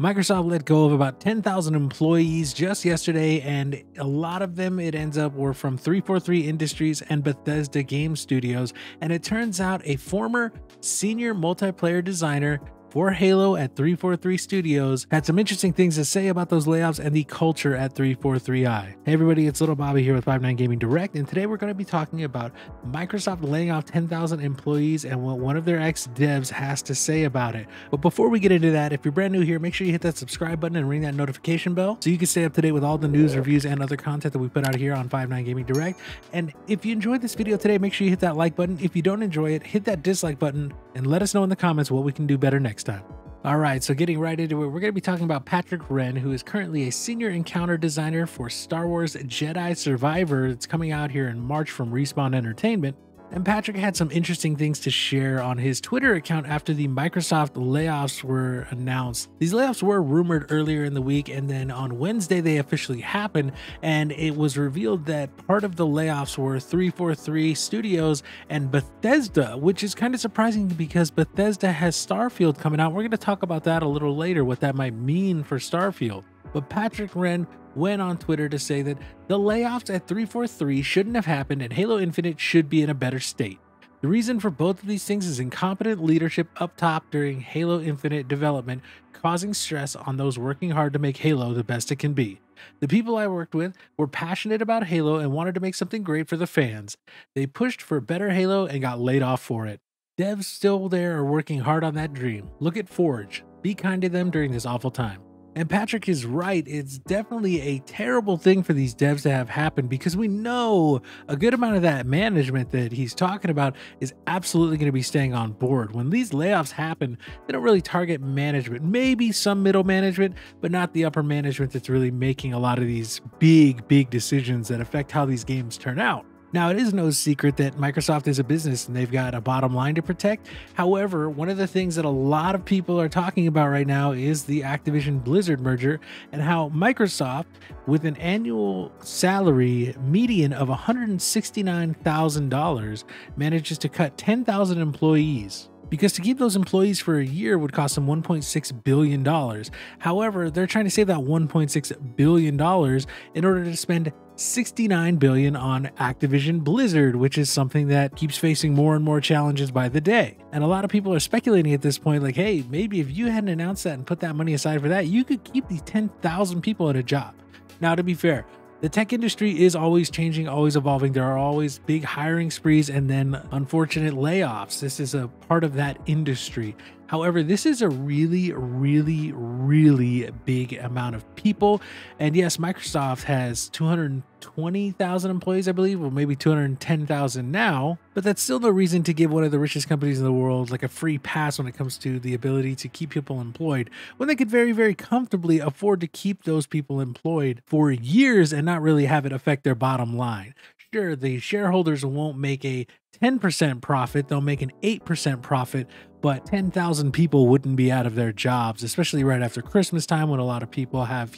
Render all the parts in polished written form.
Microsoft let go of about 10,000 employees just yesterday, and a lot of them, it ends up, were from 343 Industries and Bethesda game studios. And it turns out a former senior multiplayer designer for Halo at 343 Studios had some interesting things to say about those layoffs and the culture at 343i. Hey everybody, it's LittleBobby here with 59 Gaming Direct, and today we're going to be talking about Microsoft laying off 10,000 employees and what one of their ex-devs has to say about it. But before we get into that, if you're brand new here, make sure you hit that subscribe button and ring that notification bell so you can stay up to date with all the news, reviews, and other content that we put out here on 59 Gaming Direct. And if you enjoyed this video today, make sure you hit that like button. If you don't enjoy it, hit that dislike button and let us know in the comments what we can do better next time. All right, so getting right into it, we're going to be talking about Patrick Wren, who is currently a senior encounter designer for Star Wars Jedi Survivor. It's coming out here in March from Respawn Entertainment. And Patrick had some interesting things to share on his Twitter account after the Microsoft layoffs were announced. These layoffs were rumored earlier in the week, and then on Wednesday they officially happened, and it was revealed that part of the layoffs were 343 Studios and Bethesda, which is kind of surprising because Bethesda has Starfield coming out. We're going to talk about that a little later, what that might mean for Starfield. But Patrick Wren went on Twitter to say that the layoffs at 343 shouldn't have happened and Halo Infinite should be in a better state. The reason for both of these things is incompetent leadership up top during Halo Infinite development, causing stress on those working hard to make Halo the best it can be. The people I worked with were passionate about Halo and wanted to make something great for the fans. They pushed for better Halo and got laid off for it. Devs still there are working hard on that dream. Look at Forge. Be kind to them during this awful time. And Patrick is right, it's definitely a terrible thing for these devs to have happen because we know a good amount of that management that he's talking about is absolutely going to be staying on board. When these layoffs happen, they don't really target management, maybe some middle management, but not the upper management that's really making a lot of these big decisions that affect how these games turn out. Now, it is no secret that Microsoft is a business and they've got a bottom line to protect. However, one of the things that a lot of people are talking about right now is the Activision Blizzard merger and how Microsoft, with an annual salary median of $169,000, manages to cut 10,000 employees. Because to keep those employees for a year would cost them $1.6 billion. However, they're trying to save that $1.6 billion in order to spend $69 billion on Activision Blizzard, which is something that keeps facing more and more challenges by the day. And a lot of people are speculating at this point, like, hey, maybe if you hadn't announced that and put that money aside for that, you could keep these 10,000 people at a job. Now, to be fair, the tech industry is always changing, always evolving. There are always big hiring sprees and then unfortunate layoffs. This is a part of that industry. However, this is a really big amount of people. And yes, Microsoft has 220,000 employees, I believe, or maybe 210,000 now, but that's still no reason to give one of the richest companies in the world like a free pass when it comes to the ability to keep people employed, when they could very comfortably afford to keep those people employed for years and not really have it affect their bottom line. Sure, the shareholders won't make a 10% profit, they'll make an 8% profit, but 10,000 people wouldn't be out of their jobs, especially right after Christmas time when a lot of people have,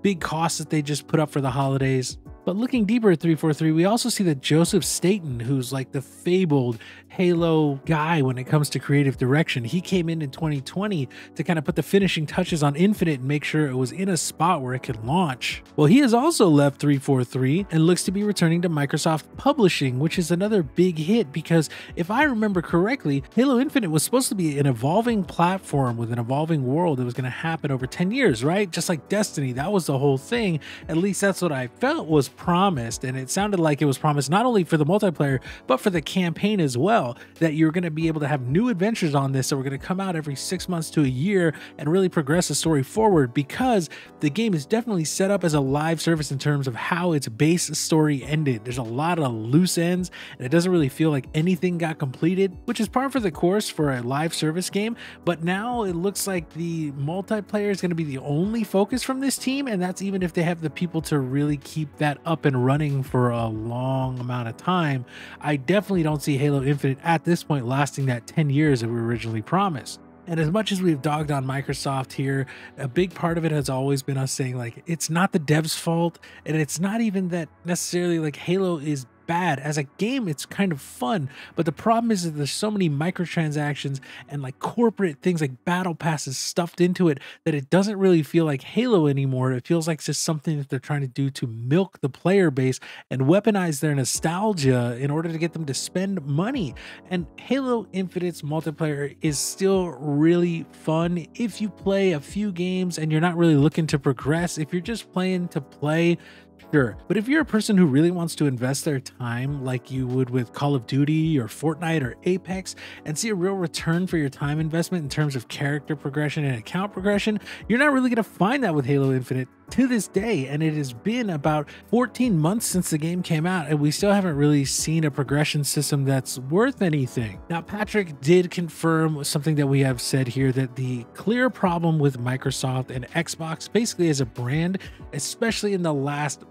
big costs that they just put up for the holidays. But looking deeper at 343, we also see that Joseph Staton, who's like the fabled Halo guy when it comes to creative direction, he came in 2020 to kind of put the finishing touches on Infinite and make sure it was in a spot where it could launch. Well, he has also left 343 and looks to be returning to Microsoft Publishing, which is another big hit because if I remember correctly, Halo Infinite was supposed to be an evolving platform with an evolving world that was going to happen over 10 years, right? Just like Destiny, that was the whole thing. At least that's what I felt was promised, and it sounded like it was promised not only for the multiplayer but for the campaign as well, that you're going to be able to have new adventures on this that were going to come out every 6 months to a year and really progress the story forward, because the game is definitely set up as a live service in terms of how its base story ended. There's a lot of loose ends and it doesn't really feel like anything got completed, which is par for the course for a live service game. But now it looks like the multiplayer is going to be the only focus from this team, and that's even if they have the people to really keep that up and running for a long amount of time. I definitely don't see Halo Infinite at this point lasting that 10 years that we originally promised. And as much as we've dogged on Microsoft here, a big part of it has always been us saying, like, it's not the devs' fault, and it's not even that necessarily like Halo is bad. As a game, it's kind of fun, but the problem is that there's so many microtransactions and like corporate things like battle passes stuffed into it that it doesn't really feel like Halo anymore. It feels like just something that they're trying to do to milk the player base and weaponize their nostalgia in order to get them to spend money. And Halo Infinite's multiplayer is still really fun if you play a few games and you're not really looking to progress. If you're just playing to play, sure. But if you're a person who really wants to invest their time like you would with Call of Duty or Fortnite or Apex and see a real return for your time investment in terms of character progression and account progression, you're not really going to find that with Halo Infinite to this day. And it has been about 14 months since the game came out, and we still haven't really seen a progression system that's worth anything. Now, Patrick did confirm something that we have said here, that the clear problem with Microsoft and Xbox basically as a brand, especially in the last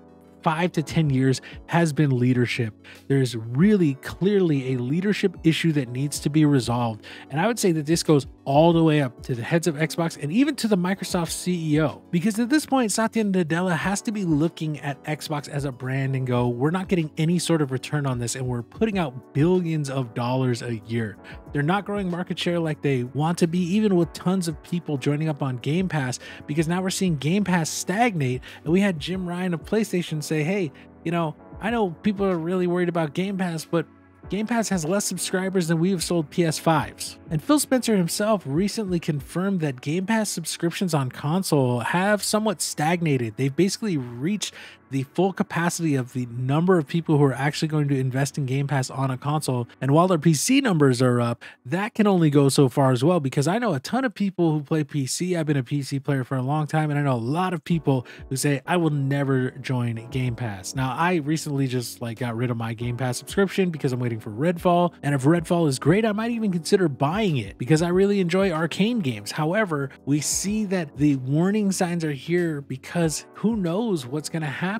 5 to 10 years, has been leadership. There's really clearly a leadership issue that needs to be resolved. And I would say that this goes all the way up to the heads of Xbox and even to the Microsoft CEO. Because at this point, Satya Nadella has to be looking at Xbox as a brand and go, we're not getting any sort of return on this, and we're putting out billions of dollars a year. They're not growing market share like they want to be, even with tons of people joining up on Game Pass, because now we're seeing Game Pass stagnate. And we had Jim Ryan of PlayStation say, hey, you know, I know people are really worried about Game Pass, but Game Pass has less subscribers than we have sold PS5s. And Phil Spencer himself recently confirmed that Game Pass subscriptions on console have somewhat stagnated. They've basically reached the full capacity of the number of people who are actually going to invest in Game Pass on a console. And while their PC numbers are up, that can only go so far as well, because I know a ton of people who play PC. I've been a PC player for a long time, and I know a lot of people who say, I will never join Game Pass. Now, I recently just got rid of my Game Pass subscription because I'm waiting for Redfall. And if Redfall is great, I might even consider buying it because I really enjoy arcane games. However, we see that the warning signs are here because who knows what's going to happen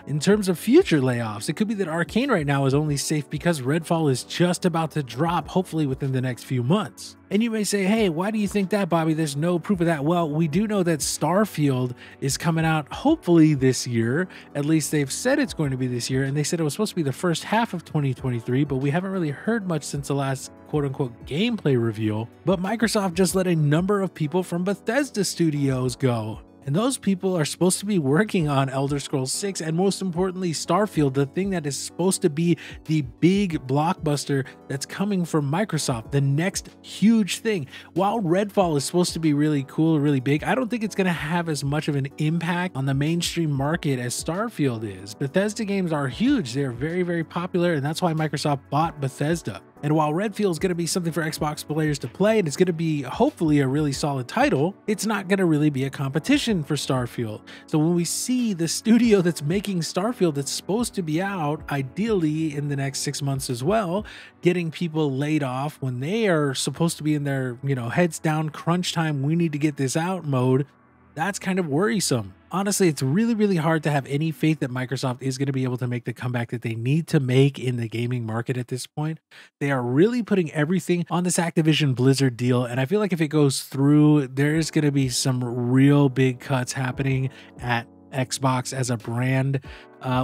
in terms of future layoffs. It could be that Arcane right now is only safe because Redfall is just about to drop, hopefully within the next few months. And you may say, hey, why do you think that, Bobby? There's no proof of that. Well, we do know that Starfield is coming out hopefully this year. At least they've said it's going to be this year, and they said it was supposed to be the first half of 2023, but we haven't really heard much since the last quote-unquote gameplay reveal. But Microsoft just let a number of people from Bethesda Studios go. And those people are supposed to be working on Elder Scrolls 6 and most importantly Starfield, the thing that is supposed to be the big blockbuster that's coming from Microsoft, the next huge thing. While Redfall is supposed to be really cool, really big, I don't think it's going to have as much of an impact on the mainstream market as Starfield is. Bethesda games are huge. They're very, very popular, and that's why Microsoft bought Bethesda. And while Redfield is going to be something for Xbox players to play, and it's going to be hopefully a really solid title, it's not going to really be a competition for Starfield. So when we see the studio that's making Starfield that's supposed to be out, ideally in the next 6 months as well, getting people laid off when they are supposed to be in their, heads down, crunch time, we need to get this out mode, that's kind of worrisome. Honestly, it's really, really hard to have any faith that Microsoft is going to be able to make the comeback that they need to make in the gaming market at this point. They are really putting everything on this Activision Blizzard deal, and I feel like if it goes through, there's going to be some real big cuts happening at Xbox as a brand.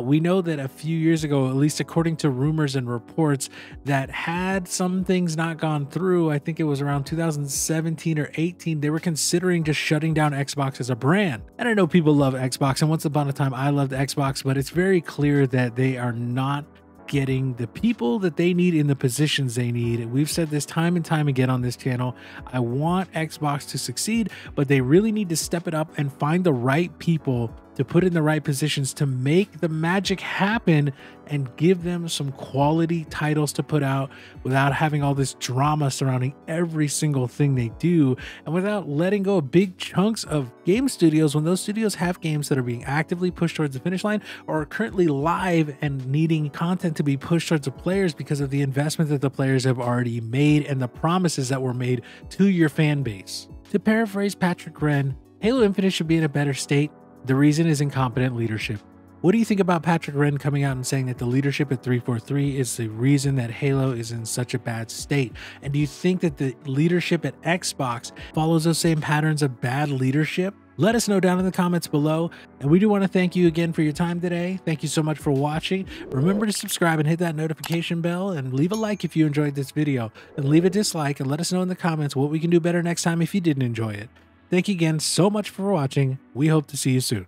We know that a few years ago, at least according to rumors and reports, that had some things not gone through, I think it was around 2017 or 18, they were considering just shutting down Xbox as a brand. And I know people love Xbox, and once upon a time I loved Xbox, but it's very clear that they are not getting the people that they need in the positions they need. We've said this time and time again on this channel. I want Xbox to succeed, but they really need to step it up and find the right people to put in the right positions to make the magic happen and give them some quality titles to put out without having all this drama surrounding every single thing they do, and without letting go of big chunks of game studios when those studios have games that are being actively pushed towards the finish line or are currently live and needing content to be pushed towards the players because of the investment that the players have already made and the promises that were made to your fan base. To paraphrase Patrick Wren, Halo Infinite should be in a better state. The reason is incompetent leadership. What do you think about Patrick Wren coming out and saying that the leadership at 343 is the reason that Halo is in such a bad state? And do you think that the leadership at Xbox follows those same patterns of bad leadership? Let us know down in the comments below. And we do want to thank you again for your time today. Thank you so much for watching. Remember to subscribe and hit that notification bell, and leave a like if you enjoyed this video, and leave a dislike and let us know in the comments what we can do better next time if you didn't enjoy it. Thank you again so much for watching. We hope to see you soon.